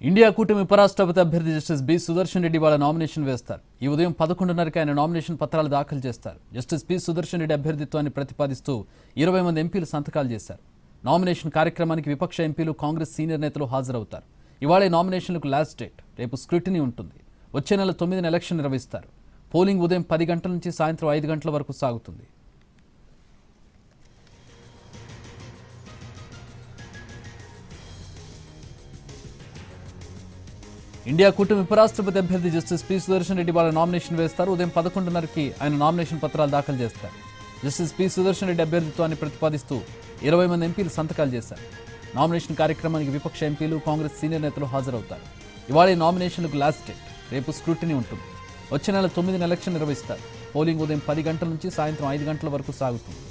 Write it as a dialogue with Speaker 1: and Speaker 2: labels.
Speaker 1: India కూటమి ఉపరాష్ట్రపతి అభ్యర్థి జస్టిస్ బి సుదర్శన్ రెడ్డి వాళ్ళ నామినేషన్ వేస్తారు. ఈ ఉదయం 11:30కి ఆయన నామినేషన్ పత్రాలు దాఖలు చేస్తారు. జస్టిస్ బి సుదర్శన్ రెడ్డి అభ్యర్థిత్వాన్ని ప్రతిపాదిస్తూ 20 మంది ఎంపీలు సంతకాలు చేశారు. నామినేషన్ కార్యక్రమానికి విపక్ష ఎంపీలు, కాంగ్రెస్ సీనియర్ నేతలు హాజరవుతారు. ఇవాళ నామినేషన్లకు లాస్ట్ డేట్. రేపు స్క్రూటినీ ఉంటుంది. వచ్చే నెల 9న ఎలక్షన్ నిర్వహిస్తారు. పోలింగ్ ఉదయం 10 గంటల నుంచి సాయంత్రం 5 గంటల వరకు సాగుతుంది. ఇండియా కూటమి ఉపరాష్ట్రపతి అభ్యర్థి జస్టిస్ పి సుదర్శన్ రెడ్డి వాళ్ళ నామినేషన్ వేస్తారు. ఉదయం 11:30కి ఆయన నామినేషన్ పత్రాలు దాఖలు చేస్తారు. జస్టిస్ పి సుదర్శన్ రెడ్డి అభ్యర్థిత్వాన్ని ప్రతిపాదిస్తూ 20 మంది ఎంపీలు సంతకాలు చేశారు. నామినేషన్ కార్యక్రమానికి విపక్ష ఎంపీలు, కాంగ్రెస్ సీనియర్ నేతలు హాజరవుతారు. ఇవాళ నామినేషన్లకు లాస్ట్ డేట్. రేపు స్క్రూటినీ ఉంటుంది. వచ్చే నెల 9న ఎలక్షన్ నిర్వహిస్తారు. పోలింగ్ ఉదయం 10 గంటల నుంచి సాయంత్రం 5 గంటల వరకు సాగుతుంది.